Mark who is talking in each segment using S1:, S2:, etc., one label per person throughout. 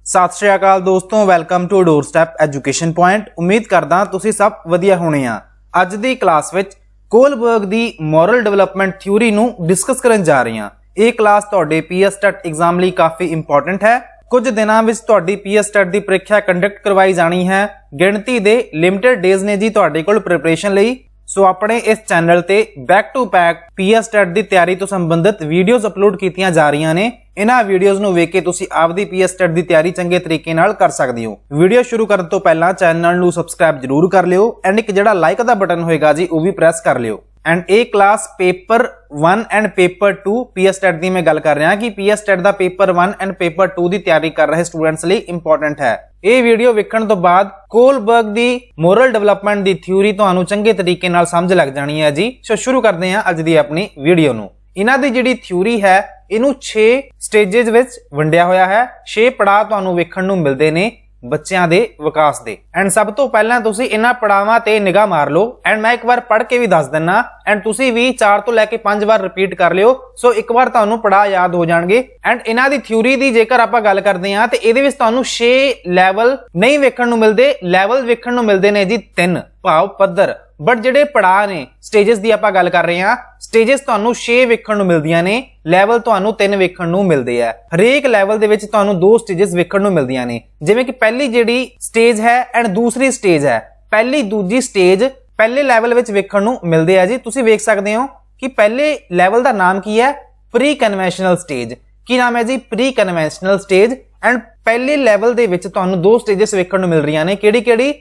S1: सत श्री अकाल दोस्तों, welcome to doorstep education point. उम्मीद करदा तुसीं सब वधिया होने आ। अज दी क्लास विच कोलबर्ग दी मॉरल डेवलपमेंट थ्योरी नूं डिस्कस करन जा रहे हां। यह क्लास तुहाडे पीएस टेट एग्जाम लई काफी इंपॉर्टेंट है। कुछ दिनां विच तुहाडी पीएस टेट दी परीक्षा कंडक्ट करवाई जानी है। गिणती दे लिमिटेड डेज ने जी तुहाडे कोल प्रिपरेशन लई। सो अपने इस चैनल ते back to back PS TET दी तैयारी तो संबंधित वीडियोज अपलोड कीतियां जा रही ने। इन्हां वीडियोज नूं वेख के तुसीं आपदी पीएस टेट दी तैयारी चंगे तरीके नाल कर सकदे हो। वीडियो शुरू करन तो पहला चैनल नूं सबसक्राइब जरूर कर लिओ एंड एक जिहड़ा लाइक दा बटन होएगा जी वो भी प्रेस कर लिओ। And a class paper 1 and paper 2 PS TET दी मैं गल कर रहा कि पीएस टेट दा पेपर 1 एंड पेपर 2 दी तैयारी कर रहे स्टूडेंट्स लई इंपॉर्टेंट है। ਇਹ ਵੀਡੀਓ ਵੇਖਣ ਤੋਂ ਬਾਅਦ ਕੋਲਬਰਗ ਦੀ ਮੋਰਲ ਡਿਵੈਲਪਮੈਂਟ ਦੀ ਥਿਊਰੀ ਤੁਹਾਨੂੰ ਚੰਗੇ ਤਰੀਕੇ ਨਾਲ ਸਮਝ ਲੱਗ ਜਾਣੀ ਹੈ ਜੀ। ਸੋ ਸ਼ੁਰੂ ਕਰਦੇ ਹਾਂ ਅੱਜ ਦੀ ਆਪਣੀ ਵੀਡੀਓ ਨੂੰ। ਇਹਨਾਂ ਦੀ ਜਿਹੜੀ ਥਿਊਰੀ ਹੈ ਇਹਨੂੰ 6 ਸਟੇजेस ਵਿੱਚ ਵੰਡਿਆ ਹੋਇਆ ਹੈ। 6 ਪੜਾਅ ਤੁਹਾਨੂੰ ਵੇਖਣ ਨੂੰ ਮਿਲਦੇ ਨੇ ਬੱਚਿਆਂ ਦੇ ਵਿਕਾਸ ਦੇ। ਐਂਡ ਸਭ ਤੋਂ ਪਹਿਲਾਂ ਤੁਸੀਂ ਇਹਨਾਂ ਪੜਾਵਾਂ ਤੇ ਨਿਗਾਹ ਮਾਰ ਲਓ ਐਂਡ ਮੈਂ ਇੱਕ ਵਾਰ ਪੜ੍ਹ ਕੇ ਵੀ ਦੱਸ ਦਿੰਨਾ ਐਂਡ ਤੁਸੀਂ ਵੀ 4 ਤੋਂ ਲੈ ਕੇ 5 ਵਾਰ ਰਿਪੀਟ ਕਰ ਲਿਓ। ਸੋ ਇੱਕ ਵਾਰ ਤੁਹਾਨੂੰ ਪੜਾਅ ਯਾਦ ਹੋ ਜਾਣਗੇ। ਐਂਡ ਇਹਨਾਂ ਦੀ ਥਿਊਰੀ ਦੀ ਜੇਕਰ ਆਪਾਂ ਗੱਲ ਕਰਦੇ ਹਾਂ ਤੇ ਇਹਦੇ ਵਿੱਚ ਤੁਹਾਨੂੰ 6 ਲੈਵਲ ਨਹੀਂ ਵੇਖਣ ਨੂੰ ਮਿਲਦੇ, ਲੈਵਲ ਵੇਖਣ ਨੂੰ ਮਿਲਦੇ ਨੇ ਜੀ 3 ਭਾਵ ਪੱਧਰ। बट ਜਿਹੜੇ ਪੜਾਅ ਨੇ ਸਟੇजेस ਦੀ ਆਪਾਂ ਗੱਲ ਕਰ ਰਹੇ ਹਾਂ, ਸਟੇजेस ਤੁਹਾਨੂੰ 6 ਵੇਖਣ ਨੂੰ ਮਿਲਦੀਆਂ ਨੇ, ਲੈਵਲ ਤੁਹਾਨੂੰ 3 ਵੇਖਣ ਨੂੰ ਮਿਲਦੇ ਆ। ਹਰੇਕ ਲੈਵਲ ਦੇ ਵਿੱਚ ਤੁਹਾਨੂੰ 2 ਸਟੇजेस ਵੇਖਣ ਨੂੰ ਮਿਲਦੀਆਂ ਨੇ। ਜਿਵੇਂ ਕਿ ਪਹਿਲੀ ਜਿਹੜੀ ਸਟੇਜ ਹੈ ਐਂਡ ਦੂਸਰੀ ਸਟੇਜ ਹੈ, ਪਹਿਲੀ ਦੂਜੀ ਸਟੇਜ ਪਹਿਲੇ ਲੈਵਲ ਵਿੱਚ ਵੇਖਣ ਨੂੰ ਮਿਲਦੇ ਆ ਜੀ। ਤੁਸੀਂ ਵੇਖ ਸਕਦੇ ਹੋ ਕਿ ਪਹਿਲੇ ਲੈਵਲ ਦਾ ਨਾਮ ਕੀ ਹੈ, ਪ੍ਰੀ ਕਨਵੈਨਸ਼ਨਲ ਸਟੇਜ। ਕੀ ਨਾਮ ਹੈ ਜੀ? Pre conventional stage. ਐਂਡ ਪਹਿਲੇ ਲੈਵਲ ਦੇ ਵਿੱਚ ਤੁਹਾਨੂੰ 2 ਸਟੇजेस ਵੇਖਣ ਨੂੰ ਮਿਲ ਰਹੀਆਂ ਨੇ। ਕਿਹੜੀ?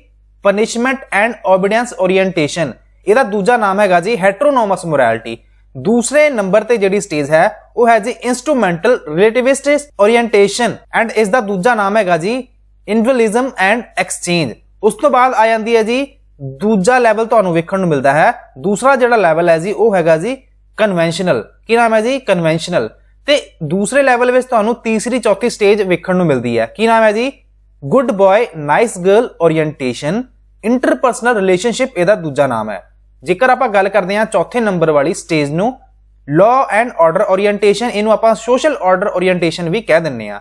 S1: Punishment and obedience orientation. ਇਹਦਾ ਦੂਜਾ ਨਾਮ ਹੈਗਾ ਜੀ ਹੈਟਰੋਨੋਮਸ ਮੋਰੈਲਿਟੀ। ਦੂਸਰੇ ਨੰਬਰ ਤੇ ਜਿਹੜੀ ਸਟੇਜ ਹੈ ਉਹ ਹੈ ਜੀ ਇੰਸਟਰੂਮੈਂਟਲ ਰਿਲੇਟਿਵਿਸਟ ਓਰੀਐਂਟੇਸ਼ਨ ਐਂਡ ਇਸ ਦਾ ਦੂਜਾ ਨਾਮ ਹੈਗਾ ਜੀ ਇੰਡੀਵਿਜੂਅਲਿਜ਼ਮ ਐਂਡ ਐਕਸਚੇਂਜ। ਉਸ ਤੋਂ ਬਾਅਦ ਆ ਜਾਂਦੀ ਹੈ ਜੀ ਦੂਜਾ ਲੈਵਲ ਤੁਹਾਨੂੰ ਵੇਖਣ ਨੂੰ ਮਿਲਦਾ ਹੈ। ਦੂਸਰਾ ਜਿਹੜਾ ਲੈਵਲ ਹੈ ਜੀ ਉਹ ਹੈਗਾ ਜੀ ਕਨਵੈਨਸ਼ਨਲ। ਕੀ ਨਾਮ ਹੈ ਜੀ? ਕਨਵੈਨਸ਼ਨਲ। ਤੇ ਦੂਸਰੇ ਲੈਵਲ ਵਿੱਚ ਤੁਹਾਨੂੰ ਤੀਸਰੀ ਚੌਥੀ ਸਟੇਜ ਵੇਖਣ ਨੂੰ ਮਿਲਦੀ ਹੈ। ਕੀ ਨਾਮ ਹੈ ਜੀ? Good boy nice girl orientation interpersonal relationship ਇਹਦਾ ਦੂਜਾ ਨਾਮ ਹੈ। ਜੇਕਰ ਆਪਾਂ ਗੱਲ ਕਰਦੇ ਹਾਂ ਚੌਥੇ ਨੰਬਰ ਵਾਲੀ ਸਟੇਜ ਨੂੰ ਲਾਅ ਐਂਡ ਆਰਡਰ ਓਰੀਐਂਟੇਸ਼ਨ, ਇਹਨੂੰ ਆਪਾਂ ਸੋਸ਼ਲ ਆਰਡਰ ਓਰੀਐਂਟੇਸ਼ਨ ਵੀ ਕਹਿ ਦਿੰਨੇ ਆ।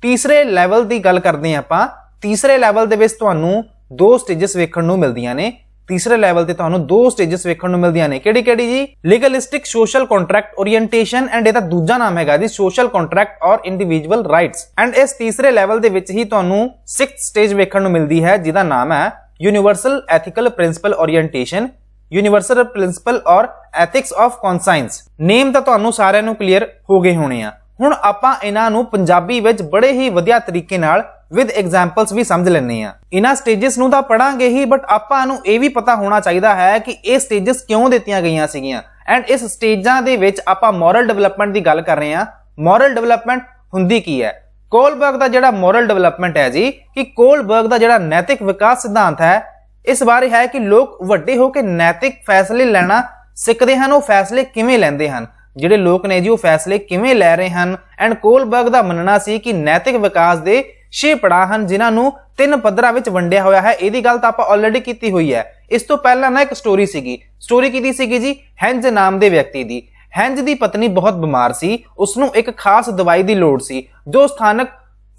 S1: ਤੀਸਰੇ ਲੈਵਲ ਦੀ ਗੱਲ ਕਰਦੇ ਹਾਂ ਆਪਾਂ। ਤੀਸਰੇ ਲੈਵਲ ਦੇ ਵਿੱਚ ਤੁਹਾਨੂੰ 2 ਸਟੇजेस ਵੇਖਣ ਨੂੰ ਮਿਲਦੀਆਂ ਨੇ। ਤੀਸਰੇ ਲੈਵਲ ਤੇ ਤੁਹਾਨੂੰ 2 ਸਟੇजेस ਵੇਖਣ ਨੂੰ ਮਿਲਦੀਆਂ ਨੇ। ਕਿਹੜੀ ਜੀ? ਲੀਗਲਿਸਟਿਕ ਸੋਸ਼ਲ ਕੰਟਰੈਕਟ ਓਰੀਐਂਟੇਸ਼ਨ ਐਂਡ ਇਹਦਾ ਦੂਜਾ ਨਾਮ ਹੈਗਾ ਜੀ ਸੋਸ਼ਲ ਕੰਟਰੈਕਟ ਔਰ ਇੰਡੀਵਿਜੂਅਲ ਰਾਈਟਸ। ਐਂਡ ਇਸ ਤੀਸਰੇ ਲੈਵਲ ਦੇ ਵਿੱਚ ਹੀ ਤੁਹਾਨੂੰ 6th ਸਟੇਜ ਵੇਖਣ ਨੂੰ ਮਿਲਦੀ ਹੈ ਜਿਹਦਾ ਨਾਮ ਹੈ universal ethical principle orientation, universal principal ਔਰ ਐਥਿਕਸ ਆਫ ਕੌਨਸਾਇੰਸ। ਨੇਮ ਤਾਂ ਤੁਹਾਨੂੰ ਸਾਰਿਆਂ ਨੂੰ ਕਲੀਅਰ ਹੋ ਗਏ ਹੋਣੇ ਆ। ਹੁਣ ਆਪਾਂ ਇਹਨਾਂ ਨੂੰ ਪੰਜਾਬੀ ਵਿੱਚ ਬੜੇ ਹੀ ਵਧੀਆ ਤਰੀਕੇ ਨਾਲ ਵਿਦ ਐਗਜ਼ਾਮਪਲਸ ਵੀ ਸਮਝ ਲੈਣੇ ਆ। ਇਹਨਾਂ ਸਟੇजेस ਨੂੰ ਤਾਂ ਪੜਾਂਗੇ ਹੀ ਬਟ ਆਪਾਂ ਨੂੰ ਇਹ ਵੀ ਪਤਾ ਹੋਣਾ ਚਾਹੀਦਾ ਹੈ ਕਿ ਇਹ ਸਟੇजेस ਕਿਉਂ ਦਿੱਤੀਆਂ ਗਈਆਂ ਸੀਗੀਆਂ। ਐਂਡ ਇਸ ਸਟੇਜਾਂ ਦੇ ਵਿੱਚ ਆਪਾਂ ਮੋਰਲ ਡਿਵੈਲਪਮੈਂਟ ਦੀ ਗੱਲ ਕਰ ਰਹੇ ਹਾਂ। ਮੋਰਲ ਡਿਵੈਲਪਮੈਂਟ ਹੁੰਦੀ ਕੀ ਹੈ? ਕੋਲਬਰਗ ਦਾ ਜਿਹੜਾ ਮੋਰਲ ਡਿਵੈਲਪਮੈਂਟ ਹੈ ਜੀ, ਕਿ ਕੋਲਬਰਗ ਦਾ ਜਿਹੜਾ ਨੈਤਿਕ ਵਿਕਾਸ ਸਿਧਾਂਤ ਹੈ ਇਸ ਬਾਰੇ ਹੈ ਕਿ ਲੋਕ ਵੱਡੇ ਹੋ ਕੇ ਨੈਤਿਕ ਫੈਸਲੇ ਲੈਣਾ ਸਿੱਖਦੇ ਹਨ। ਉਹ ਫੈਸਲੇ ਕਿਵੇਂ ਲੈਂਦੇ ਹਨ, ਜਿਹੜੇ ਲੋਕ ਨੇ ਜੀ ਉਹ ਫੈਸਲੇ ਕਿਵੇਂ ਲੈ ਰਹੇ ਹਨ। ਐਂਡ ਕੋਲਬਰਗ ਦਾ ਮੰਨਣਾ ਸੀ ਕਿ ਨੈਤਿਕ ਵਿਕਾਸ ਦੇ 6 ਪੜਾਅ ਹਨ ਜਿਨ੍ਹਾਂ ਨੂੰ 3 ਪੱਧਰਾਂ ਵਿੱਚ ਵੰਡਿਆ ਹੋਇਆ ਹੈ। ਇਹਦੀ ਗੱਲ ਤਾਂ ਆਪਾਂ ਆਲਰੇਡੀ ਕੀਤੀ ਹੋਈ ਹੈ। ਇਸ ਤੋਂ ਪਹਿਲਾਂ ਨਾ ਇੱਕ ਸਟੋਰੀ ਸੀਗੀ। ਸਟੋਰੀ ਕਿਹਦੀ ਸੀਗੀ ਜੀ? ਹੈਂਜ ਨਾਮ ਦੇ ਵਿਅਕਤੀ ਦੀ। ਹੈਂਜ ਦੀ ਪਤਨੀ ਬਹੁਤ ਬਿਮਾਰ ਸੀ। ਉਸਨੂੰ ਇੱਕ ਖਾਸ ਦਵਾਈ ਦੀ ਲੋੜ ਸੀ ਜੋ ਸਥਾਨਕ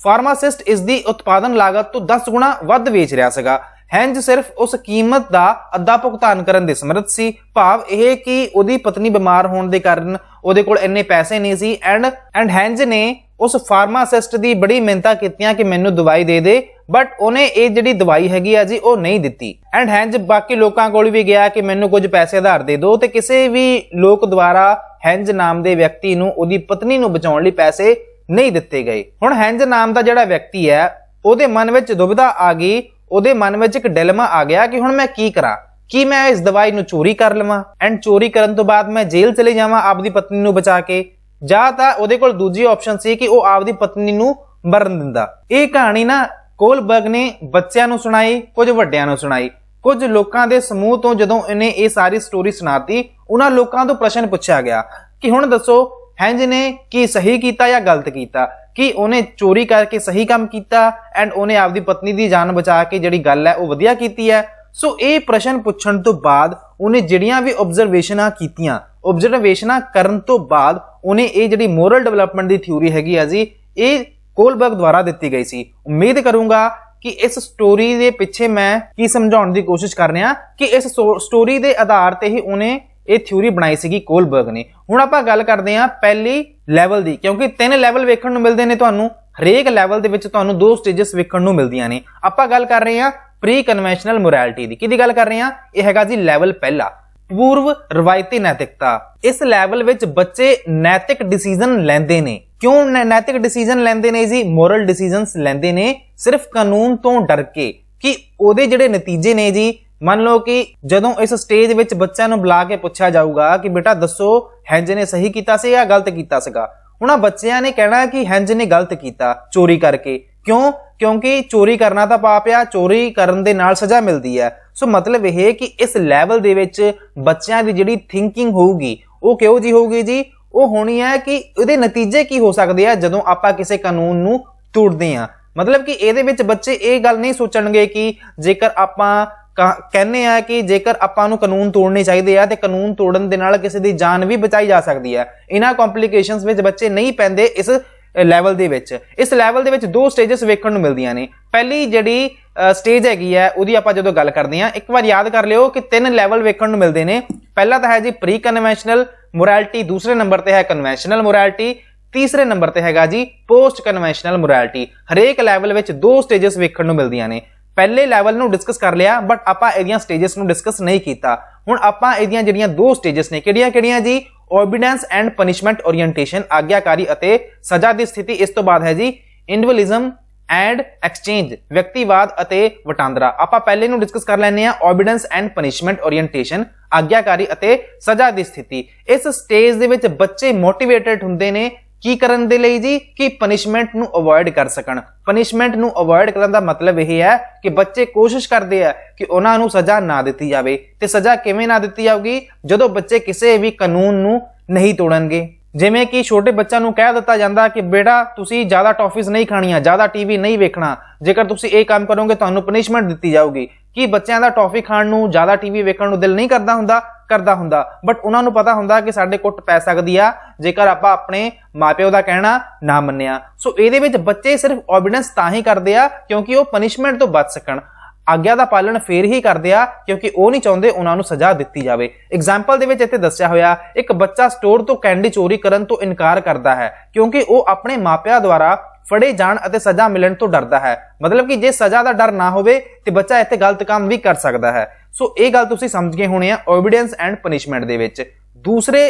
S1: ਫਾਰਮਾਸਿਸਟ ਇਸ ਦੀ ਉਤਪਾਦਨ ਲਾਗਤ ਤੋਂ 10 ਗੁਣਾ ਵੱਧ ਵੇਚ ਰਿਹਾ ਸੀਗਾ। ਹੈਂਜ ਸਿਰਫ ਉਸ ਕੀਮਤ ਦਾ ਅੱਧਾ ਭੁਗਤਾਨ ਕਰਨ ਦੇ ਸਮਰੱਥ ਸੀ। ਭਾਵ ਇਹ ਕਿ ਉਹਦੀ ਪਤਨੀ ਬਿਮਾਰ ਹੋਣ ਦੇ ਕਾਰਨ ਉਹਦੇ ਕੋਲ ਇੰਨੇ ਪੈਸੇ ਨਹੀਂ ਸੀ। ਐਂਡ ਹੈਂਜ ਨੇ ਉਸ ਫਾਰਮਾਸਿਸਟ ਦੀ ਬੜੀ ਮਿਹਨਤਾਂ ਕੀਤੀਆਂ ਕਿ ਮੈਨੂੰ ਦਵਾਈ ਦੇ ਦੇ, ਬਟ ਉਹਨੇ ਇਹ ਜਿਹੜੀ ਦਵਾਈ ਹੈਗੀ ਆ ਜੀ ਉਹ ਨਹੀਂ ਦਿੱਤੀ। ਐਂਡ ਹੈਂਜ ਬਾਕੀ ਲੋਕਾਂ ਕੋਲ ਵੀ ਗਿਆ ਕਿ ਮੈਨੂੰ ਕੁਝ ਪੈਸੇ ਉਧਾਰ ਦੇ ਦਿਓ ਤੇ ਕਿਸੇ ਵੀ ਲੋਕ ਦੁਆਰਾ ਹੈਂਜ ਨਾਮ ਦੇ ਵਿਅਕਤੀ ਨੂੰ ਉਹਦੀ ਪਤਨੀ ਨੂੰ ਬਚਾਉਣ ਲਈ ਪੈਸੇ ਨਹੀਂ ਦਿੱਤੇ ਗਏ। ਹੁਣ ਹੈਂਜ ਨਾਮ ਦਾ ਜਿਹੜਾ ਵਿਅਕਤੀ ਹੈ ਉਹਦੇ ਮਨ ਵਿੱਚ ਦੁਬਿਧਾ ਆ ਗਈ। ਉਹਦੇ ਮਨ ਵਿੱਚ ਇੱਕ ਡਿਲੇਮਾ ਆ ਗਿਆ ਕਿ ਹੁਣ ਮੈਂ ਕੀ ਕਰਾਂ। ਕੀ ਮੈਂ ਇਸ ਦਵਾਈ ਨੂੰ ਚੋਰੀ ਕਰ ਲਵਾਂ ਐਂਡ ਚੋਰੀ ਕਰਨ ਤੋਂ ਬਾਅਦ ਮੈਂ ਜੇਲ੍ਹ ਚਲੇ ਜਾਵਾਂ ਆਪਦੀ ਪਤਨੀ ਨੂੰ ਬਚਾ ਕੇ, ਜਾਂ ਤਾਂ ਉਹਦੇ ਕੋਲ ਦੂਜੀ ਆਪਸ਼ਨ ਸੀ ਕਿ ਉਹ ਆਪਦੀ ਪਤਨੀ ਨੂੰ ਮਰਨ ਦਿੰਦਾ। ਇਹ ਕਹਾਣੀ ਨਾ ਕੋਲਬਰਗ ਨੇ ਬੱਚਿਆਂ ਨੂੰ ਸੁਣਾਈ, ਕੁਝ ਵੱਡਿਆਂ ਨੂੰ ਸੁਣਾਈ। ਕੁਝ ਲੋਕਾਂ ਦੇ ਸਮੂਹ ਤੋਂ ਜਦੋਂ ਇਹਨੇ ਇਹ ਸਾਰੀ ਸਟੋਰੀ ਸੁਣਾਤੀ, ਉਹਨਾਂ ਲੋਕਾਂ ਤੋਂ ਪ੍ਰਸ਼ਨ ਪੁੱਛਿਆ ਗਿਆ ਕਿ ਹੁਣ ਦੱਸੋ ਹੈਂਜ ਨੇ ਕੀ ਸਹੀ ਕੀਤਾ ਜਾਂ ਗਲਤ ਕੀਤਾ? ਕਿ ਉਹਨੇ ਚੋਰੀ ਕਰਕੇ ਸਹੀ ਕੰਮ ਕੀਤਾ ਐਂਡ ਉਹਨੇ ਆਪਦੀ ਪਤਨੀ ਦੀ ਜਾਨ ਬਚਾ ਕੇ ਜਿਹੜੀ ਗੱਲ ਹੈ ਉਹ ਵਧੀਆ ਕੀਤੀ ਹੈ? ਸੋ ਇਹ ਪ੍ਰਸ਼ਨ ਪੁੱਛਣ ਤੋਂ ਬਾਅਦ ਉਹਨੇ ਜਿਹੜੀਆਂ ਵੀ ਆਬਜ਼ਰਵੇਸ਼ਨਾਂ ਕੀਤੀਆਂ, ਆਬਜ਼ਰਵੇਸ਼ਨਾਂ ਕਰਨ ਤੋਂ ਬਾਅਦ ਉਹਨੇ ਇਹ ਜਿਹੜੀ ਮੋਰਲ ਡਿਵੈਲਪਮੈਂਟ ਦੀ ਥਿਊਰੀ ਹੈਗੀ ਆ ਜੀ ਇਹ ਕੋਲਬਰਗ ਦੁਆਰਾ ਦਿੱਤੀ ਗਈ ਸੀ। ਉਮੀਦ ਕਰੂੰਗਾ ਕਿ ਇਸ ਸਟੋਰੀ ਦੇ ਪਿੱਛੇ ਮੈਂ ਕੀ ਸਮਝਾਉਣ ਦੀ ਕੋਸ਼ਿਸ਼ ਕਰ ਰਿਹਾ ਕਿ ਇਸ ਸਟੋਰੀ ਦੇ ਆਧਾਰ ਤੇ ਹੀ ਉਹਨੇ ਇਹ ਥਿਊਰੀ ਬਣਾਈ ਸੀਗੀ ਕੋਲਬਰਗ ਨੇ। ਹੁਣ ਆਪਾਂ ਗੱਲ ਕਰਦੇ ਹਾਂ ਪਹਿਲੀ ਲੈਵਲ ਦੀ, ਕਿਉਂਕਿ 3 ਲੈਵਲ ਵੇਖਣ ਨੂੰ ਮਿਲਦੇ ਨੇ ਤੁਹਾਨੂੰ, ਹਰੇਕ ਲੈਵਲ ਦੇ ਵਿੱਚ ਤੁਹਾਨੂੰ 2 ਸਟੇजेस ਵੇਖਣ ਨੂੰ ਮਿਲਦੀਆਂ ਨੇ। ਆਪਾਂ ਗੱਲ ਕਰ ਰਹੇ ਹਾਂ ਪ੍ਰੀ ਕਨਵੈਨਸ਼ਨਲ ਮੋਰੈਲਿਟੀ ਦੀ। ਕਿਹਦੀ ਗੱਲ ਕਰ ਰਹੇ ਹਾਂ? ਇਹ ਹੈਗਾ ਜੀ ਲੈਵਲ ਪਹਿਲਾ, ਪੂਰਵ ਰਵਾਇਤੀ ਨੈਤਿਕਤਾ। ਇਸ ਲੈਵਲ ਵਿੱਚ ਬੱਚੇ ਨੈਤਿਕ ਡਿਸੀਜਨ ਲੈਂਦੇ ਨੇ। ਕਿਉਂ ਨੈਤਿਕ ਡਿਸੀਜਨ ਲੈਂਦੇ ਨੇ ਜੀ? ਮੋਰਲ ਡਿਸੀਜਨਸ ਲੈਂਦੇ ਨੇ ਸਿਰਫ ਕਾਨੂੰਨ ਤੋਂ ਡਰ ਕੇ ਕਿ ਉਹਦੇ ਜਿਹੜੇ ਨਤੀਜੇ ਨੇ ਜੀ, ਮੰਨ ਲਓ ਕਿ ਜਦੋਂ ਇਸ ਸਟੇਜ ਵਿੱਚ ਬੱਚਿਆਂ ਨੂੰ ਬੁਲਾ ਕੇ ਪੁੱਛਿਆ ਜਾਊਗਾ ਕਿ ਬੇਟਾ ਦੱਸੋ ਹੈਂਜ ਨੇ ਸਹੀ ਕੀਤਾ ਸੀ ਜਾਂ ਗਲਤ ਕੀਤਾ ਸੀਗਾ, ਉਹਨਾਂ ਬੱਚਿਆਂ ਨੇ ਕਹਿਣਾ ਕਿ ਹੈਂਜ ਨੇ ਗਲਤ ਕੀਤਾ ਚੋਰੀ ਕਰਕੇ। ਕਿਉਂ? ਕਿਉਂਕਿ ਚੋਰੀ ਕਰਨਾ ਤਾਂ ਪਾਪ ਆ, ਚੋਰੀ ਕਰਨ ਦੇ ਨਾਲ ਸਜ਼ਾ ਮਿਲਦੀ ਹੈ। ਸੋ ਮਤਲਬ ਇਹ ਕਿ ਇਸ ਲੈਵਲ ਦੇ ਵਿੱਚ ਬੱਚਿਆਂ ਦੀ ਜਿਹੜੀ ਥਿੰਕਿੰਗ ਹੋਊਗੀ ਉਹ ਕਿਹੋ ਜੀ ਹੋਊਗੀ ਜੀ? ਉਹ ਹੋਣੀ ਹੈ ਕਿ ਇਹਦੇ ਨਤੀਜੇ ਕੀ ਹੋ ਸਕਦੇ ਆ ਜਦੋਂ ਆਪਾਂ ਕਿਸੇ ਕਾਨੂੰਨ ਨੂੰ ਤੋੜਦੇ ਆ। ਮਤਲਬ ਕਿ ਇਹਦੇ ਵਿੱਚ ਬੱਚੇ ਇਹ ਗੱਲ ਨਹੀਂ ਸੋਚਣਗੇ ਕਿ ਜੇਕਰ ਆਪਾਂ ਕਹਿੰਦੇ ਆ ਕਿ ਜੇਕਰ ਆਪਾਂ ਨੂੰ ਕਾਨੂੰਨ ਤੋੜਨੇ ਚਾਹੀਦੇ ਆ ਤੇ ਕਾਨੂੰਨ ਤੋੜਨ ਦੇ ਨਾਲ ਕਿਸੇ ਦੀ ਜਾਨ ਵੀ ਬਚਾਈ ਜਾ ਸਕਦੀ ਹੈ। ਇਹਨਾਂ ਕੰਪਲਿਕੇਸ਼ਨਸ ਵਿੱਚ ਬੱਚੇ ਨਹੀਂ ਪੈਂਦੇ ਇਸ ਲੈਵਲ ਦੇ ਵਿੱਚ। ਇਸ ਲੈਵਲ ਦੇ ਵਿੱਚ 2 ਸਟੇजेस ਵੇਖਣ ਨੂੰ ਮਿਲਦੀਆਂ ਨੇ। ਪਹਿਲੀ ਜਿਹੜੀ ਸਟੇਜ ਹੈਗੀ ਹੈ ਉਹਦੀ ਆਪਾਂ ਜਦੋਂ ਗੱਲ ਕਰਦੇ ਹਾਂ, ਇੱਕ ਵਾਰ ਯਾਦ ਕਰ ਲਿਓ ਕਿ 3 ਲੈਵਲ ਵੇਖਣ ਨੂੰ ਮਿਲਦੇ ਨੇ। ਪਹਿਲਾ ਤਾਂ ਹੈ ਜੀ ਪ੍ਰੀ ਕਨਵੈਨਸ਼ਨਲ ਮੋਰੈਲਿਟੀ, ਦੂਸਰੇ ਨੰਬਰ ਤੇ ਹੈ ਕਨਵੈਨਸ਼ਨਲ ਮੋਰੈਲਿਟੀ, ਤੀਸਰੇ ਨੰਬਰ ਤੇ ਹੈਗਾ ਜੀ ਪੋਸਟ ਕਨਵੈਨਸ਼ਨਲ ਮੋਰੈਲਿਟੀ। ਹਰੇਕ ਲੈਵਲ ਵਿੱਚ 2 ਸਟੇजेस ਵੇਖਣ ਨੂੰ ਮਿਲਦੀਆਂ ਨੇ। ਪਹਿਲੇ ਲੈਵਲ ਨੂੰ ਡਿਸਕਸ ਕਰ ਲਿਆ ਬਟ ਆਪਾਂ ਇਹਦੀਆਂ ਸਟੇजेस ਨੂੰ ਡਿਸਕਸ ਨਹੀਂ ਕੀਤਾ। ਹੁਣ ਆਪਾਂ ਇਹਦੀਆਂ ਜਿਹੜੀਆਂ 2 ਸਟੇजेस ਨੇ ਕਿਹੜੀਆਂ ਜੀ? ਓਬੀਡੀਐਂਸ ਐਂਡ ਪਨਿਸ਼ਮੈਂਟ ਓਰੀਐਂਟੇਸ਼ਨ, ਆਗਿਆਕਾਰੀ ਅਤੇ ਸਜ਼ਾ ਦੀ ਸਥਿਤੀ। ਇਸ ਤੋਂ ਬਾਅਦ ਹੈ ਜੀ ਇੰਡੀਵਿਜੂਅਲਿਜ਼ਮ ਐਂਡ ਐਕਸਚੇਂਜ, ਵਿਅਕਤੀਵਾਦ ਅਤੇ ਵਟਾਂਦਰਾ। ਆਪਾਂ ਪਹਿਲੇ ਨੂੰ ਡਿਸਕਸ ਕਰ ਲੈਂਦੇ ਆ, ਓਬੀਡੀਐਂਸ ਐਂਡ ਪਨਿਸ਼ਮੈਂਟ ਓਰੀਐਂਟੇਸ਼ਨ, ਆਗਿਆਕਾਰੀ ਅਤੇ ਸਜ਼ਾ ਦੀ ਸਥਿਤੀ। ਇਸ ਸਟੇਜ ਦੇ ਵਿੱਚ ਬੱਚੇ ਮੋਟੀਵੇਟਡ ਹੁੰਦੇ ਨੇ ਕੀ ਕਰਨ ਦੇ ਲਈ ਜੀ? ਕਿ ਪਨਿਸ਼ਮੈਂਟ ਨੂੰ ਅਵੋਇਡ ਕਰ ਸਕਣ। ਪਨਿਸ਼ਮੈਂਟ ਨੂੰ ਅਵੋਇਡ ਕਰਨ ਦਾ ਮਤਲਬ ਇਹ ਹੈ ਕਿ ਬੱਚੇ ਕੋਸ਼ਿਸ਼ ਕਰਦੇ ਆ ਕਿ ਉਹਨਾਂ ਨੂੰ ਸਜ਼ਾ ਨਾ ਦਿੱਤੀ ਜਾਵੇ। ਤੇ ਸਜ਼ਾ ਕਿਵੇਂ ਨਾ ਦਿੱਤੀ ਜਾਊਗੀ? ਜਦੋਂ ਬੱਚੇ ਕਿਸੇ ਵੀ ਕਾਨੂੰਨ ਨੂੰ ਨਹੀਂ ਤੋੜਨਗੇ। ਜਿਵੇਂ ਕਿ ਛੋਟੇ ਬੱਚਿਆਂ ਨੂੰ ਕਹਿ ਦਿੱਤਾ ਜਾਂਦਾ ਕਿ ਬੇਟਾ ਤੁਸੀਂ ਜ਼ਿਆਦਾ ਟੌਫੀਜ਼ ਨਹੀਂ ਖਾਣੀਆਂ, ਜ਼ਿਆਦਾ ਟੀਵੀ ਨਹੀਂ ਵੇਖਣਾ, ਜੇਕਰ ਤੁਸੀਂ ਇਹ ਕੰਮ ਕਰੋਗੇ ਤੁਹਾਨੂੰ ਪਨਿਸ਼ਮੈਂਟ ਦਿੱਤੀ ਜਾਊਗੀ। ਕੀ ਬੱਚਿਆਂ ਦਾ ਟੌਫੀ ਖਾਣ ਨੂੰ, ਜ਼ਿਆਦਾ ਟੀਵੀ ਵੇਖਣ ਨੂੰ ਦਿਲ ਨਹੀਂ ਕਰਦਾ ਹੁੰਦਾ? ਕਰਦਾ ਹੁੰਦਾ, ਬਟ ਉਹਨਾਂ ਨੂੰ ਪਤਾ ਹੁੰਦਾ ਕਿ ਸਾਡੇ ਕੁੱਟ ਪੈ ਸਕਦੀ ਆ ਜੇਕਰ ਆਪਾਂ ਆਪਣੇ ਮਾਪਿਓ ਦਾ ਕਹਿਣਾ ਨਾ ਮੰਨਿਆ। ਸੋ ਇਹਦੇ ਵਿੱਚ ਬੱਚੇ ਸਿਰਫ ਓਬੀਡੀਐਂਸ ਤਾਂ ਹੀ ਕਰਦੇ ਆ ਕਿਉਂਕਿ ਉਹ ਪਨਿਸ਼ਮੈਂਟ ਤੋਂ ਬਚ ਸਕਣ। ਆਗਿਆ ਦਾ ਪਾਲਣ ਫੇਰ ਹੀ ਕਰਦੇ ਆ ਕਿਉਂਕਿ ਉਹ ਨਹੀਂ ਚਾਹੁੰਦੇ ਉਹਨਾਂ ਨੂੰ ਸਜ਼ਾ ਦਿੱਤੀ ਜਾਵੇ। ਐਗਜ਼ਾਮਪਲ ਦੇ ਵਿੱਚ ਇੱਥੇ ਦੱਸਿਆ ਹੋਇਆ ਇੱਕ ਬੱਚਾ ਸਟੋਰ ਤੋਂ ਕੈਂਡੀ ਚੋਰੀ ਕਰਨ ਤੋਂ ਇਨਕਾਰ ਕਰਦਾ ਹੈ ਕਿਉਂਕਿ ਉਹ ਆਪਣੇ ਮਾਪਿਆਂ ਦੁਆਰਾ ਫੜੇ ਜਾਣ ਅਤੇ ਸਜ਼ਾ ਮਿਲਣ ਤੋਂ ਡਰਦਾ ਹੈ। ਮਤਲਬ ਕਿ ਜੇ ਸਜ਼ਾ ਦਾ ਡਰ ਨਾ ਹੋਵੇ ਤੇ ਬੱਚਾ ਇੱਥੇ ਗਲਤ ਕੰਮ ਵੀ ਕਰ ਸਕਦਾ ਹੈ। ਸੋ ਇਹ ਗੱਲ ਤੁਸੀਂ ਸਮਝ ਗਏ ਹੋਣੇ ਆ ਓਬੀਡੀਐਂਸ ਐਂਡ ਪਨਿਸ਼ਮੈਂਟ ਦੇ ਵਿੱਚ। ਦੂਸਰੇ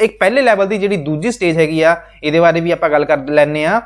S1: ਇੱਕ ਪਹਿਲੇ ਲੈਵਲ ਦੀ ਜਿਹੜੀ ਦੂਜੀ ਸਟੇਜ ਹੈਗੀ ਆ, ਇਹਦੇ ਬਾਰੇ ਵੀ ਆਪਾਂ ਗੱਲ ਕਰ ਲੈਣੇ ਆ,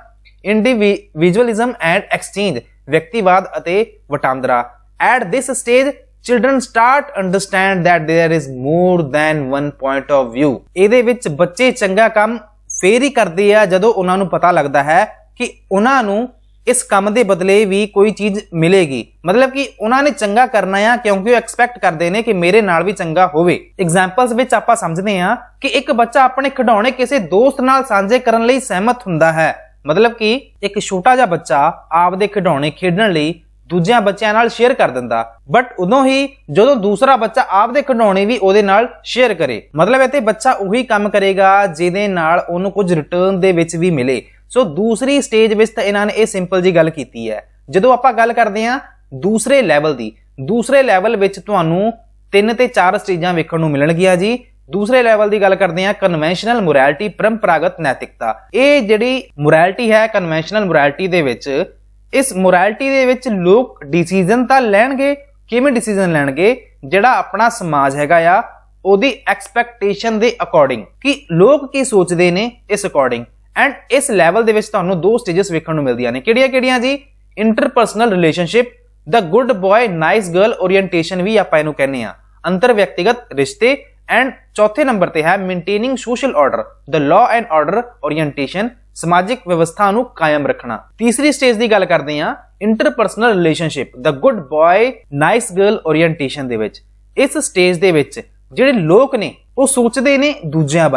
S1: ਇੰਡੀਵਿਜੂਅਲਿਜ਼ਮ ਐਂਡ ਐਕਸਚੇਂਜ, ਵਿਅਕਤੀਵਾਦ ਅਤੇ ਵਟਾਂਦਰਾ। At this stage children start understand that there is more than one point of view। ਇਹਦੇ ਵਿੱਚ ਬੱਚੇ ਚੰਗਾ ਕੰਮ ਫੇਰ ਹੀ ਕਰਦੇ ਆ ਜਦੋਂ ਉਹਨਾਂ ਨੂੰ ਪਤਾ ਲੱਗਦਾ ਹੈ ਕਿ ਉਹਨਾਂ ਨੂੰ ਇਸ ਕੰਮ ਦੇ ਬਦਲੇ ਵੀ ਕੋਈ ਚੀਜ਼ ਮਿਲੇਗੀ। ਮਤਲਬ ਕਿ ਉਹਨਾਂ ਨੇ ਚੰਗਾ ਕਰਨਾ ਆ ਕਿਉਂਕਿ ਉਹ ਐਕਸਪੈਕਟ ਕਰਦੇ ਨੇ ਕਿ ਮੇਰੇ ਨਾਲ ਵੀ ਚੰਗਾ ਹੋਵੇ। ਐਗਜ਼ਾਮਪਲਸ ਵਿੱਚ ਆਪਾਂ ਸਮਝਦੇ ਆ ਕਿ ਇੱਕ ਬੱਚਾ ਆਪਣੇ ਖਿਡੌਣੇ ਕਿਸੇ ਦੋਸਤ ਨਾਲ ਸਾਂਝੇ ਕਰਨ ਲਈ ਸਹਿਮਤ ਹੁੰਦਾ ਹੈ। ਮਤਲਬ ਕਿ ਇੱਕ ਛੋਟਾ ਜਿਹਾ ਬੱਚਾ ਆਪਦੇ ਖਿਡੌਣੇ ਖੇਡਣ ਲਈ ਦੂਜਿਆਂ ਬੱਚਿਆਂ ਨਾਲ ਸ਼ੇਅਰ ਕਰ ਦਿੰਦਾ, ਬਟ ਉਦੋਂ ਹੀ ਜਦੋਂ ਦੂਸਰਾ ਬੱਚਾ ਆਪਦੇ ਖਿਡੌਣੇ ਵੀ ਉਹਦੇ ਨਾਲ ਸ਼ੇਅਰ ਕਰੇ। ਮਤਲਬ ਇੱਥੇ ਬੱਚਾ ਉਹੀ ਕੰਮ ਕਰੇਗਾ ਜਿਹਦੇ ਨਾਲ ਉਹਨੂੰ ਕੁਝ ਰਿਟਰਨ ਦੇ ਵਿੱਚ ਵੀ ਮਿਲੇ। ਸੋ ਦੂਸਰੀ ਸਟੇਜ ਵਿੱਚ ਤਾਂ ਇਹਨਾਂ ਨੇ ਇਹ ਸਿੰਪਲ ਜੀ ਗੱਲ ਕੀਤੀ ਹੈ। ਜਦੋਂ ਆਪਾਂ ਗੱਲ ਕਰਦੇ ਹਾਂ ਦੂਸਰੇ ਲੈਵਲ ਦੀ, ਦੂਸਰੇ ਲੈਵਲ ਵਿੱਚ ਤੁਹਾਨੂੰ 3 ਤੇ 4 ਸਟੇਜਾਂ ਵੇਖਣ ਨੂੰ ਮਿਲਣਗੀਆਂ ਜੀ। ਦੂਸਰੇ ਲੈਵਲ ਦੀ ਗੱਲ ਕਰਦੇ ਹਾਂ ਕਨਵੈਨਸ਼ਨਲ ਮੋਰੈਲਿਟੀ, ਪਰੰਪਰਾਗਤ ਨੈਤਿਕਤਾ। ਇਹ ਜਿਹੜੀ ਮੋਰੈਲਿਟੀ ਹੈ ਕਨਵੈਨਸ਼ਨਲ ਮੋਰੈਲਿਟੀ ਦੇ ਵਿੱਚ, ਇਸ ਮੋਰੈਲਿਟੀ ਦੇ ਵਿੱਚ ਲੋਕ ਡਿਸੀਜਨ ਤਾਂ ਲੈਣਗੇ। ਕਿਵੇਂ ਡਿਸੀਜਨ ਲੈਣਗੇ? ਜਿਹੜਾ ਆਪਣਾ ਸਮਾਜ ਹੈਗਾ ਆ ਉਹਦੀ ਐਕਸਪੈਕਟੇਸ਼ਨ ਦੇ ਅਕੋਰਡਿੰਗ, ਕਿ ਲੋਕ ਕੀ ਸੋਚਦੇ ਨੇ ਇਸ ਅਕੋਰਡਿੰਗ। ਐਂਡ ਇਸ ਲੈਵਲ ਦੇ ਵਿੱਚ ਤੁਹਾਨੂੰ 2 ਸਟੇजेस ਵੇਖਣ ਨੂੰ ਮਿਲਦੀਆਂ ਨੇ। ਕਿਹੜੀਆਂ ਜੀ? Interpersonal relationship, the good boy nice girl orientation ਵੀ ਆਪਾਂ ਇਹਨੂੰ ਕਹਿੰਦੇ ਆ, ਅੰਤਰ ਵਿਅਕਤੀਗਤ ਰਿਸ਼ਤੇ। ਐਂਡ ਚੌਥੇ ਨੰਬਰ ਤੇ ਹੈ maintaining social order, the law and order orientation, ਸਮਾਜਿਕ ਵਿਵਸਥਾ ਨੂੰ ਕਾਇਮ ਰੱਖਣਾ। ਤੀਸਰੀ ਸਟੇਜ ਦੀ ਗੱਲ ਕਰਦੇ ਆ interpersonal relationship, the good boy nice girl orientation ਦੇ ਵਿੱਚ। ਇਸ ਸਟੇਜ ਦੇ ਵਿੱਚ ਜਿਹੜੇ ਲੋਕ ਨੇ ਉਹ ਸੋਚਦੇ ਨੇ ਦੂਜਿਆਂ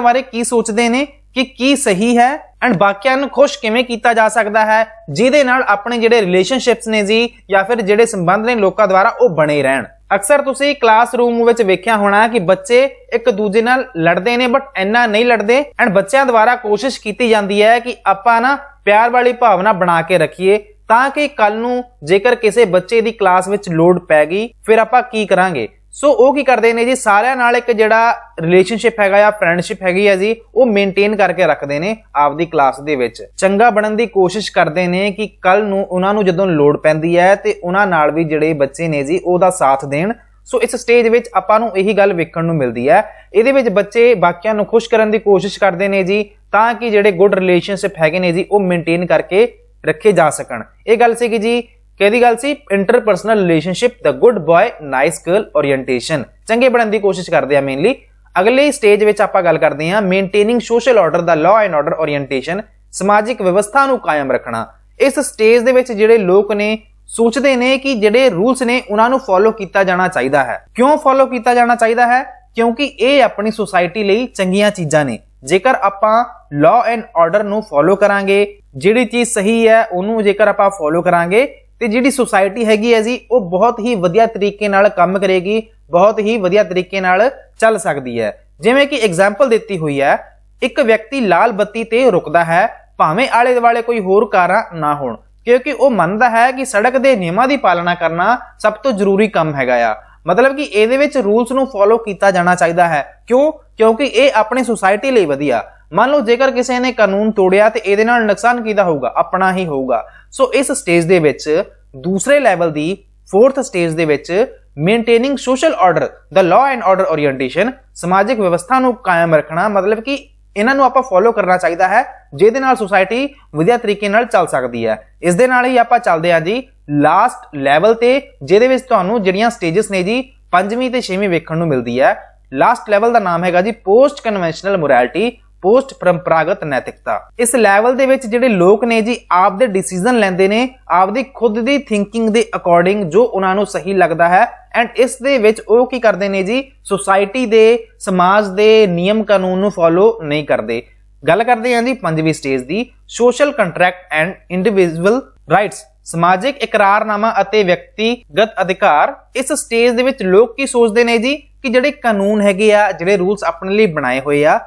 S1: ਬਾਰੇ ਕੀ ਸੋਚਦੇ ਨੇ ਕਿ ਕੀ ਸਹੀ ਹੈ ਐਂਡ ਬਾਕੀਆਂ ਨੂੰ ਖੁਸ਼ ਕਿਵੇਂ ਕੀਤਾ ਜਾ ਸਕਦਾ ਹੈ, ਜਿਹਦੇ ਨਾਲ ਆਪਣੇ ਜਿਹੜੇ ਰਿਲੇਸ਼ਨਸ਼ਿਪਸ ਨੇ ਜੀ ਜਾਂ ਫਿਰ ਜਿਹੜੇ ਸੰਬੰਧ ਨੇ ਲੋਕਾਂ ਦੁਆਰਾ ਉਹ ਬਣੇ ਰਹਿਣ। ਅਕਸਰ ਤੁਸੀਂ ਕਲਾਸਰੂਮ ਵਿੱਚ ਵੇਖਿਆ ਹੋਣਾ ਕਿ ਬੱਚੇ ਇੱਕ ਦੂਜੇ ਨਾਲ ਲੜਦੇ ਨੇ ਬਟ ਇੰਨਾ ਨਹੀਂ ਲੜਦੇ ਐਂਡ ਬੱਚਿਆਂ ਦੁਆਰਾ ਕੋਸ਼ਿਸ਼ ਕੀਤੀ ਜਾਂਦੀ ਹੈ ਕਿ ਆਪਾਂ ਨਾ ਪਿਆਰ ਵਾਲੀ ਭਾਵਨਾ ਬਣਾ ਕੇ ਰੱਖੀਏ ਤਾਂ ਕਿ ਕੱਲ ਨੂੰ ਜੇਕਰ ਕਿਸੇ ਬੱਚੇ ਦੀ ਕਲਾਸ ਵਿੱਚ ਲੋੜ ਪੈ ਗਈ ਫਿਰ ਆਪਾਂ ਕੀ ਕਰਾਂਗੇ। ਸੋ ਉਹ ਕੀ ਕਰਦੇ ਨੇ ਜੀ, ਸਾਰਿਆਂ ਨਾਲ ਇੱਕ ਜਿਹੜਾ ਰਿਲੇਸ਼ਨਸ਼ਿਪ ਹੈਗਾ ਆ, ਫਰੈਂਡਸ਼ਿਪ ਹੈਗੀ ਆ ਜੀ, ਉਹ ਮੇਨਟੇਨ ਕਰਕੇ ਰੱਖਦੇ ਨੇ ਆਪਦੀ ਕਲਾਸ ਦੇ ਵਿੱਚ। ਚੰਗਾ ਬਣਨ ਦੀ ਕੋਸ਼ਿਸ਼ ਕਰਦੇ ਨੇ ਕਿ ਕੱਲ ਨੂੰ ਉਹਨਾਂ ਨੂੰ ਜਦੋਂ ਲੋੜ ਪੈਂਦੀ ਹੈ ਤੇ ਉਹਨਾਂ ਨਾਲ ਵੀ ਜਿਹੜੇ ਬੱਚੇ ਨੇ ਜੀ ਉਹਦਾ ਸਾਥ ਦੇਣ। ਸੋ ਇਸ ਸਟੇਜ ਵਿੱਚ ਆਪਾਂ ਨੂੰ ਇਹੀ ਗੱਲ ਵੇਖਣ ਨੂੰ ਮਿਲਦੀ ਹੈ। ਇਹਦੇ ਵਿੱਚ ਬੱਚੇ ਬਾਕੀਆਂ ਨੂੰ ਖੁਸ਼ ਕਰਨ ਦੀ ਕੋਸ਼ਿਸ਼ ਕਰਦੇ ਨੇ ਜੀ ਤਾਂ ਕਿ ਜਿਹੜੇ ਗੁੱਡ ਰਿਲੇਸ਼ਨਸ਼ਿਪ ਹੈਗੇ ਨੇ ਜੀ ਉਹ ਮੇਨਟੇਨ ਕਰਕੇ ਰੱਖੇ ਜਾ ਸਕਣ। ਇਹ ਗੱਲ ਸੀ ਕਿ ਜੀ ਕਿਹਦੀ ਗੱਲ ਸੀ, interpersonal relationship, the good boy nice girl orientation, ਚੰਗੇ ਬਣਨ ਦੀ ਕੋਸ਼ਿਸ਼ ਕਰਦੇ ਆ ਮੇਨਲੀ। ਅਗਲੇ ਸਟੇਜ ਵਿੱਚ ਆਪਾਂ ਗੱਲ ਕਰਦੇ ਹਾਂ maintaining social order, the law and order orientation, ਸਮਾਜਿਕ ਵਿਵਸਥਾ ਨੂੰ ਕਾਇਮ ਰੱਖਣਾ। ਇਸ ਸਟੇਜ ਦੇ ਵਿੱਚ ਜਿਹੜੇ ਲੋਕ ਨੇ ਸੋਚਦੇ ਨੇ ਕਿ ਜਿਹੜੇ ਰੂਲਸ ਨੇ ਉਹਨਾਂ ਨੂੰ ਫੋਲੋ ਕੀਤਾ ਜਾਣਾ ਚਾਹੀਦਾ ਹੈ। ਕਿਉਂ ਫੋਲੋ ਕੀਤਾ ਜਾਣਾ ਚਾਹੀਦਾ ਹੈ? ਕਿਉਂਕਿ ਇਹ ਆਪਣੀ ਸੁਸਾਇਟੀ ਲਈ ਚੰਗੀਆਂ ਚੀਜ਼ਾਂ ਨੇ। ਜੇਕਰ ਆਪਾਂ ਲਾਅ ਐਂਡ ਆਰਡਰ ਨੂੰ ਫੋਲੋ ਕਰਾਂਗੇ, ਜਿਹੜੀ ਚੀਜ਼ ਸਹੀ ਹੈ ਉਹਨੂੰ ਜੇਕਰ ਆਪਾਂ ਫੋਲੋ ਕਰਾਂਗੇ ਤੇ ਜਿਹੜੀ ਸੁਸਾਇਟੀ ਹੈਗੀ ਹੈ ਜੀ ਉਹ ਬਹੁਤ ਹੀ ਵਧੀਆ ਤਰੀਕੇ ਨਾਲ ਕੰਮ ਕਰੇਗੀ, ਬਹੁਤ ਹੀ ਵਧੀਆ ਤਰੀਕੇ ਨਾਲ ਚੱਲ ਸਕਦੀ ਹੈ। ਜਿਵੇਂ ਕਿ ਐਗਜ਼ਾਮਪਲ ਦਿੱਤੀ ਹੋਈ ਹੈ, ਇੱਕ ਵਿਅਕਤੀ ਲਾਲ ਬੱਤੀ ਤੇ ਰੁਕਦਾ ਹੈ ਭਾਵੇਂ ਆਲੇ ਦੁਆਲੇ ਕੋਈ ਹੋਰ ਕਾਰਾਂ ਨਾ ਹੋਣ, ਕਿਉਂਕਿ ਉਹ ਮੰਨਦਾ ਹੈ ਕਿ ਸੜਕ ਦੇ ਨਿਯਮਾਂ ਦੀ ਪਾਲਣਾ ਕਰਨਾ ਸਭ ਤੋਂ ਜ਼ਰੂਰੀ ਕੰਮ ਹੈਗਾ ਆ। ਮਤਲਬ ਕਿ ਇਹਦੇ ਵਿੱਚ ਰੂਲਸ ਨੂੰ ਫੋਲੋ ਕੀਤਾ ਜਾਣਾ ਚਾਹੀਦਾ ਹੈ। ਕਿਉਂ? ਕਿਉਂਕਿ ਇਹ ਆਪਣੀ ਸੁਸਾਇਟੀ ਲਈ ਵਧੀਆ। ਮੰਨ ਲਓ ਜੇਕਰ ਕਿਸੇ ਨੇ ਕਾਨੂੰਨ ਤੋੜਿਆ ਤੇ ਇਹਦੇ ਨਾਲ ਨੁਕਸਾਨ ਕਿਹਦਾ ਹੋਊਗਾ? ਆਪਣਾ ਹੀ ਹੋਊਗਾ। ਸੋ ਇਸ ਸਟੇਜ ਦੇ ਵਿੱਚ ਦੂਸਰੇ ਲੈਵਲ ਦੀ 4th ਸਟੇਜ ਦੇ ਵਿੱਚ maintaining social order, the law and order orientation, ਸਮਾਜਿਕ ਵਿਵਸਥਾ ਨੂੰ ਕਾਇਮ ਰੱਖਣਾ। ਮਤਲਬ ਕਿ ਇਹਨਾਂ ਨੂੰ ਆਪਾਂ ਫੋਲੋ ਕਰਨਾ ਚਾਹੀਦਾ ਹੈ ਜਿਹਦੇ ਨਾਲ ਸੁਸਾਇਟੀ ਵਧੀਆ ਤਰੀਕੇ ਨਾਲ ਚੱਲ ਸਕਦੀ ਹੈ। ਇਸ ਦੇ ਨਾਲ ਹੀ ਆਪਾਂ ਚੱਲਦੇ ਹਾਂ ਜੀ ਲਾਸਟ ਲੈਵਲ ਤੇ, ਜਿਹਦੇ ਵਿੱਚ ਤੁਹਾਨੂੰ ਜਿਹੜੀਆਂ ਸਟੇजेस ਨੇ ਜੀ 5ਵੀਂ ਤੇ 6ਵੀਂ ਵੇਖਣ ਨੂੰ ਮਿਲਦੀ ਹੈ। ਲਾਸਟ ਲੈਵਲ ਦਾ ਨਾਮ ਹੈਗਾ ਜੀ ਪੋਸਟ ਕਨਵੈਨਸ਼ਨਲ ਮੋਰੈਲਿਟੀ, ਪੋਸਟ ਪਰੰਪਰਾਗਤ ਨੈਤਿਕਤਾ। ਇਸ ਲੈਵਲ ਦੇ ਵਿੱਚ ਜਿਹੜੇ ਲੋਕ ਨੇ ਜੀ ਆਪਦੇ ਡਿਸੀਜਨ ਲੈਂਦੇ ਨੇ ਆਪਦੀ ਖੁਦ ਦੀ ਥਿੰਕਿੰਗ ਦੇ ਅਕੋਰਡਿੰਗ, ਜੋ ਉਹਨਾਂ ਨੂੰ ਸਹੀ ਲੱਗਦਾ ਹੈ ਐਂਡ ਇਸ ਦੇ ਵਿੱਚ ਉਹ ਕੀ ਕਰਦੇ ਨੇ ਜੀ, ਸੁਸਾਇਟੀ ਦੇ, ਸਮਾਜ ਦੇ ਨਿਯਮ ਕਾਨੂੰਨ ਨੂੰ ਫੋਲੋ ਨਹੀਂ ਕਰਦੇ। ਗੱਲ ਕਰਦੇ ਹਾਂ ਜੀ 5ਵੀਂ stage the, social contract and individual rights, ਸਮਾਜਿਕ ਇਕਰਾਰਨਾਮਾ ਅਤੇ ਵਿਅਕਤੀਗਤ ਅਧਿਕਾਰ। ਇਸ ਸਟੇਜ ਦੇ ਵਿੱਚ ਲੋਕ ਕੀ ਸੋਚਦੇ ਨੇ ਜੀ ਕਿ ਜਿਹੜੇ ਕਾਨੂੰਨ ਹੈਗੇ ਆ, ਜਿਹੜੇ ਰੂਲਸ ਆਪਣੇ ਲਈ ਬਣਾਏ ਹੋਏ ਆ,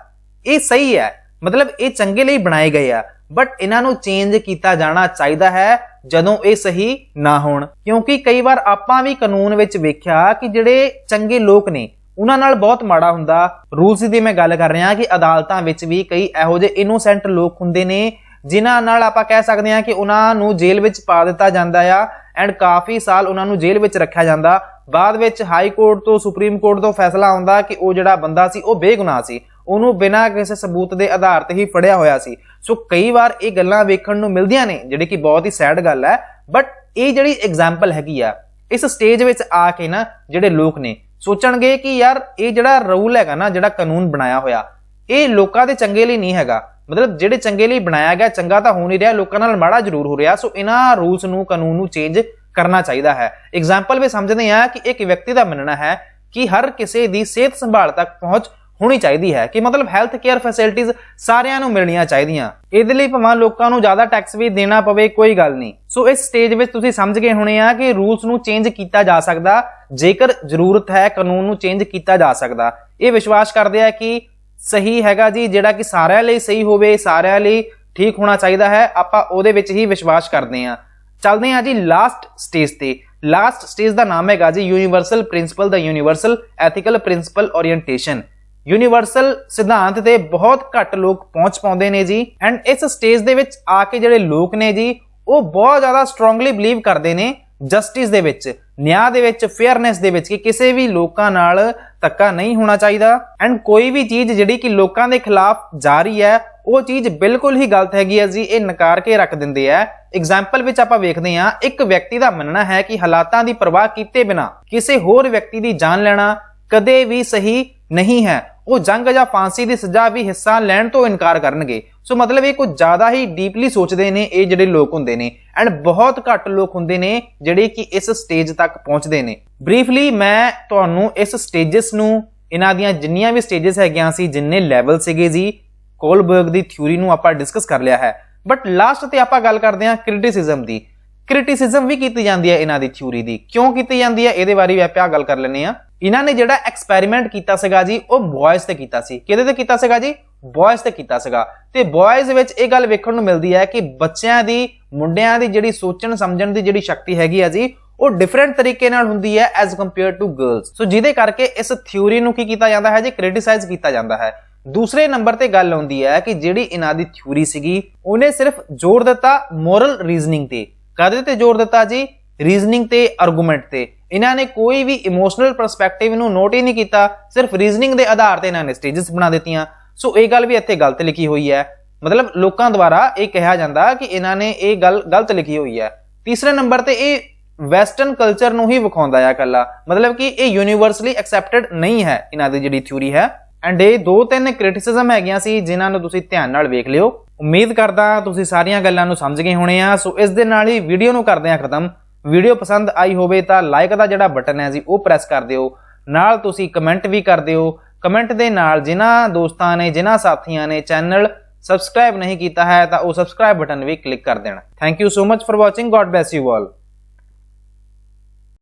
S1: ਇਹ ਸਹੀ ਹੈ, ਮਤਲਬ ਇਹ ਚੰਗੇ ਲਈ ਬਣਾਏ ਗਏ ਆ, ਬਟ ਇਹਨਾਂ ਨੂੰ ਚੇਂਜ ਕੀਤਾ ਜਾਣਾ ਚਾਹੀਦਾ ਹੈ ਜਦੋਂ ਇਹ ਸਹੀ ਨਾ ਹੋਣ। ਕਿਉਂਕਿ ਕਈ ਵਾਰ ਆਪਾਂ ਵੀ ਕਾਨੂੰਨ ਵਿੱਚ ਵੇਖਿਆ ਕਿ ਜਿਹੜੇ ਚੰਗੇ ਲੋਕ ਨੇ ਉਹਨਾਂ ਨਾਲ ਬਹੁਤ ਮਾੜਾ ਹੁੰਦਾ। ਰੂਲਸ ਦੀ ਮੈਂ ਗੱਲ ਕਰ ਰਿਹਾ ਕਿ ਅਦਾਲਤਾਂ ਵਿੱਚ ਵੀ ਕਈ ਇਹੋ ਜਿਹੇ ਇਨੋਸੈਂਟ ਲੋਕ ਹੁੰਦੇ ਨੇ ਜਿਨ੍ਹਾਂ ਨਾਲ ਆਪਾਂ ਕਹਿ ਸਕਦੇ ਹਾਂ ਕਿ ਉਹਨਾਂ ਨੂੰ ਜੇਲ੍ਹ ਵਿੱਚ ਪਾ ਦਿੱਤਾ ਜਾਂਦਾ ਆ ਐਂਡ ਕਾਫੀ ਸਾਲ ਉਹਨਾਂ ਨੂੰ ਜੇਲ੍ਹ ਵਿੱਚ ਰੱਖਿਆ ਜਾਂਦਾ। ਬਾਅਦ ਵਿੱਚ ਹਾਈ ਕੋਰਟ ਤੋਂ, ਸੁਪਰੀਮ ਕੋਰਟ ਤੋਂ ਫੈਸਲਾ ਆਉਂਦਾ ਕਿ ਉਹ ਜਿਹੜਾ ਬੰਦਾ ਸੀ ਉਹ ਬੇਗੁਨਾਹ ਸੀ, ਉਹਨੂੰ ਬਿਨਾਂ ਕਿਸੇ ਸਬੂਤ ਦੇ ਆਧਾਰ ਤੇ ਹੀ ਫੜਿਆ ਹੋਇਆ ਸੀ। ਸੋ ਕਈ ਵਾਰ ਇਹ ਗੱਲਾਂ ਵੇਖਣ ਨੂੰ ਮਿਲਦੀਆਂ ਨੇ ਜਿਹੜੀ ਕਿ ਬਹੁਤ ਹੀ ਸੈਡ ਗੱਲ ਹੈ। ਬਟ ਇਹ ਜਿਹੜੀ ਐਗਜ਼ਾਮਪਲ ਹੈਗੀ ਆ, ਇਸ ਸਟੇਜ ਵਿੱਚ ਆ ਕੇ ਨਾ ਜਿਹੜੇ ਲੋਕ ਨੇ ਸੋਚਣਗੇ ਕਿ ਯਾਰ ਇਹ ਜਿਹੜਾ ਰੂਲ ਹੈਗਾ ਨਾ, ਜਿਹੜਾ ਕਾਨੂੰਨ ਬਣਾਇਆ ਹੋਇਆ, ਇਹ ਲੋਕਾਂ ਦੇ ਚੰਗੇ ਲਈ ਨਹੀਂ ਹੈਗਾ। ਮਤਲਬ ਜਿਹੜੇ ਚੰਗੇ ਲਈ ਬਣਾਇਆ ਗਿਆ, ਚੰਗਾ ਤਾਂ ਹੋ ਨਹੀਂ ਰਿਹਾ, ਲੋਕਾਂ ਨਾਲ ਮਾੜਾ ਜ਼ਰੂਰ ਹੋ ਰਿਹਾ। ਸੋ ਇਹਨਾਂ ਰੂਲਸ ਨੂੰ, ਕਾਨੂੰਨ ਨੂੰ ਚੇਂਜ ਕਰਨਾ ਚਾਹੀਦਾ ਹੈ। ਐਗਜ਼ਾਮਪਲ ਵੀ ਸਮਝਦੇ ਆ ਕਿ ਇੱਕ ਵਿਅਕਤੀ ਦਾ ਮੰਨਣਾ ਹੈ ਕਿ ਹਰ ਕਿਸੇ ਦੀ ਸਿਹਤ ਸੰਭਾਲ ਤੱਕ ਪਹੁੰਚ ਹੋਣੀ ਚਾਹੀਦੀ ਹੈ, ਕਿ ਮਤਲਬ ਹੈਲਥ ਕੇਅਰ ਫੈਸਿਲਿਟੀਜ਼ ਸਾਰਿਆਂ ਨੂੰ ਮਿਲਣੀਆਂ ਚਾਹੀਦੀਆਂ। ਇਹਦੇ ਲਈ ਭਾਵੇਂ ਲੋਕਾਂ ਨੂੰ ਜ਼ਿਆਦਾ ਟੈਕਸ ਵੀ ਦੇਣਾ ਪਵੇ, ਕੋਈ ਗੱਲ ਨਹੀਂ। ਸੋ ਇਸ ਸਟੇਜ ਵਿੱਚ ਤੁਸੀਂ ਸਮਝ ਗਏ ਹੋਣੇ ਆ ਕਿ ਰੂਲਸ ਨੂੰ ਚੇਂਜ ਕੀਤਾ ਜਾ ਸਕਦਾ, ਜੇਕਰ ਜ਼ਰੂਰਤ ਹੈ ਕਾਨੂੰਨ ਨੂੰ ਚੇਂਜ ਕੀਤਾ ਜਾ ਸਕਦਾ। ਇਹ ਵਿਸ਼ਵਾਸ ਕਰਦੇ ਆ ਕਿ ਸਹੀ ਹੈਗਾ ਜੀ, ਜਿਹੜਾ ਕਿ ਸਾਰਿਆਂ ਲਈ ਸਹੀ ਹੋਵੇ, ਸਾਰਿਆਂ ਲਈ ਠੀਕ ਹੋਣਾ ਚਾਹੀਦਾ ਹੈ, ਆਪਾਂ ਉਹਦੇ ਵਿੱਚ ਹੀ ਵਿਸ਼ਵਾਸ ਕਰਦੇ ਹਾਂ। ਚੱਲਦੇ ਹਾਂ ਜੀ ਲਾਸਟ ਸਟੇਜ ਤੇ। ਲਾਸਟ ਸਟੇਜ ਦਾ ਨਾਮ ਹੈਗਾ ਜੀ ਯੂਨੀਵਰਸਲ ਪ੍ਰਿੰਸੀਪਲ, ਦਾ universal ethical principle orientation. Universal ਸਿਧਾਂਤ ਤੇ ਬਹੁਤ ਘੱਟ ਲੋਕ ਪਹੁੰਚ ਪਾਉਂਦੇ ਨੇ ਜੀ ਐਂਡ ਇਸ ਸਟੇਜ ਦੇ ਵਿੱਚ ਆ ਕੇ ਜਿਹੜੇ ਲੋਕ ਨੇ ਜੀ ਉਹ ਬਹੁਤ ਜ਼ਿਆਦਾ ਸਟਰੋਂਗਲੀ ਬਿਲੀਵ ਕਰਦੇ ਨੇ ਜਸਟਿਸ ਦੇ ਵਿੱਚ, ਨਿਆਂ ਦੇ ਵਿੱਚ, ਫੇਅਰਨੈਸ ਦੇ ਵਿੱਚ, ਕਿ ਕਿਸੇ ਵੀ ਲੋਕਾਂ ਨਾਲ ਧੱਕਾ ਨਹੀਂ ਹੋਣਾ ਚਾਹੀਦਾ ਐਂਡ ਕੋਈ ਵੀ ਚੀਜ਼ ਜਿਹੜੀ ਕਿ ਲੋਕਾਂ ਦੇ ਖਿਲਾਫ ਜਾ ਰਹੀ ਹੈ ਉਹ ਚੀਜ਼ ਬਿਲਕੁਲ ਹੀ ਗਲਤ ਹੈਗੀ ਹੈ ਜੀ, ਇਹ ਨਕਾਰ ਕੇ ਰੱਖ ਦਿੰਦੇ ਆ। ਐਗਜ਼ਾਮਪਲ ਵਿੱਚ ਆਪਾਂ ਵੇਖਦੇ ਹਾਂ, ਇੱਕ ਵਿਅਕਤੀ ਦਾ ਮੰਨਣਾ ਹੈ ਕਿ ਹਾਲਾਤਾਂ ਦੀ ਪਰਵਾਹ ਕੀਤੇ ਬਿਨਾਂ ਕਿਸੇ ਹੋਰ ਵਿਅਕਤੀ ਦੀ ਜਾਨ ਲੈਣਾ ਕਦੇ ਵੀ ਸਹੀ ਨਹੀਂ ਹੈ। ਉਹ ਜੰਗ ਜਾਂ ਫਾਂਸੀ ਦੀ ਸਜ਼ਾ ਵੀ ਹਿੱਸਾ ਲੈਣ ਤੋਂ ਇਨਕਾਰ ਕਰਨਗੇ। ਸੋ ਮਤਲਬ ਇਹ ਕੁਝ ਜ਼ਿਆਦਾ ਹੀ ਡੀਪਲੀ ਸੋਚਦੇ ਨੇ ਇਹ ਜਿਹੜੇ ਲੋਕ ਹੁੰਦੇ ਨੇ ਐਂਡ ਬਹੁਤ ਘੱਟ ਲੋਕ ਹੁੰਦੇ ਨੇ ਜਿਹੜੇ ਕਿ ਇਸ ਸਟੇਜ ਤੱਕ ਪਹੁੰਚਦੇ ਨੇ। ਬਰੀਫਲੀ ਮੈਂ ਤੁਹਾਨੂੰ ਇਸ ਸਟੇजेस ਨੂੰ, ਇਹਨਾਂ ਦੀਆਂ ਜਿੰਨੀਆਂ ਵੀ ਸਟੇजेस ਹੈਗੀਆਂ ਸੀ, ਜਿੰਨੇ ਲੈਵਲ ਸੀਗੇ ਜੀ, ਕੋਲਬਰਗ ਦੀ ਥਿਊਰੀ ਨੂੰ ਆਪਾਂ ਡਿਸਕਸ ਕਰ ਲਿਆ ਹੈ। ਬਟ ਲਾਸਟ ਤੇ ਆਪਾਂ ਗੱਲ ਕਰਦੇ ਹਾਂ ਕ੍ਰਿਟਿਸਿਜ਼ਮ ਦੀ। क्रिटिसिज्म भी की जाती है इन्हां दी थ्योरी दी। क्यों की जाती है ਇਹਦੇ ਬਾਰੇ ਵੀ ਆਪਾਂ ਗੱਲ ਕਰ ਲੈਨੇ ਆ। इन्हां ने ਜਿਹੜਾ एक्सपैरीमेंट ਕੀਤਾ ਸੀਗਾ जी ਉਹ ਬॉयਜ਼ ਤੇ ਕੀਤਾ ਸੀ। ਕਿਹਦੇ ਤੇ ਕੀਤਾ ਸੀਗਾ जी ਬॉयਜ਼ ਤੇ ਕੀਤਾ ਸੀਗਾ ਤੇ ਬॉयਜ਼ ਵਿੱਚ ਇਹ ਗੱਲ ਵੇਖਣ ਨੂੰ ਮਿਲਦੀ ਹੈ ਕਿ ਬੱਚਿਆਂ ਦੀ ਮੁੰਡਿਆਂ ਦੀ ਜਿਹੜੀ ਸੋਚਣ ਸਮਝਣ ਦੀ ਜਿਹੜੀ ਸ਼ਕਤੀ ਹੈਗੀ ਆ ਜੀ ਉਹ ਡਿਫਰੈਂਟ ਤਰੀਕੇ ਨਾਲ ਹੁੰਦੀ ਹੈ ਐਜ਼ ਕੰਪੇਅਰ ਟੂ ਗਰਲਸ। ਸੋ ਜਿਹਦੇ ਕਰਕੇ ਇਸ ਥਿਊਰੀ ਨੂੰ ਕੀ ਕੀਤਾ ਜਾਂਦਾ ਹੈ ਜੀ ਕ੍ਰਿਟਿਸਾਈਜ਼ ਕੀਤਾ ਜਾਂਦਾ ਹੈ। दूसरे नंबर ते गल आउंदी है कि जिहड़ी इन्हां दी थ्योरी सीगी उन्हें सिर्फ जोर दिता मोरल रीजनिंग ते। काहदे ते जोर दिता जी रीजनिंग ते आर्गूमेंट ते। इन्हां ने कोई भी इमोशनल परसपैक्टिव नूं नोट ही नहीं कीता, सिर्फ रीजनिंग दे आधार ते इन्हां ने स्टेजेस बना दित्तियां। सो ये गल भी इत्थे गलत लिखी हुई है, मतलब लोकां द्वारा ये कहा जांदा कि इन्हां ने ये गल गलत लिखी हुई है। तीसरे नंबर ते ये वैसटर्न कल्चर नूं ही विखाउंदा है कल्ला, मतलब कि ये यूनीवर्सली एक्सैप्टेड नहीं है इन्हां दी जिहड़ी थ्योरी है। एंड ये 2-3 क्रिटिसिज्म हैगियां सी जिन्हां नूं तुसीं ध्यान नाल वेख लिओ। उम्मीद करदा तुसीं सारियां गल्लां नूं समझ गए होणे आ। सो इस दे नाल ही वीडियो नूं करदे आ खत्म। वीडियो पसंद आई होवे तां लाइक दा जिहड़ा बटन है जी ओह प्रेस कर दिओ, नाल तुसीं कमेंट भी कर दिओ। कमेंट दे नाल जिन्हां दोस्तां ने जिन्हां साथियां ने चैनल सबसक्राइब नहीं कीता है तां ओह सबसक्राइब बटन भी क्लिक कर देना। Thank you so much for watching. God bless you all.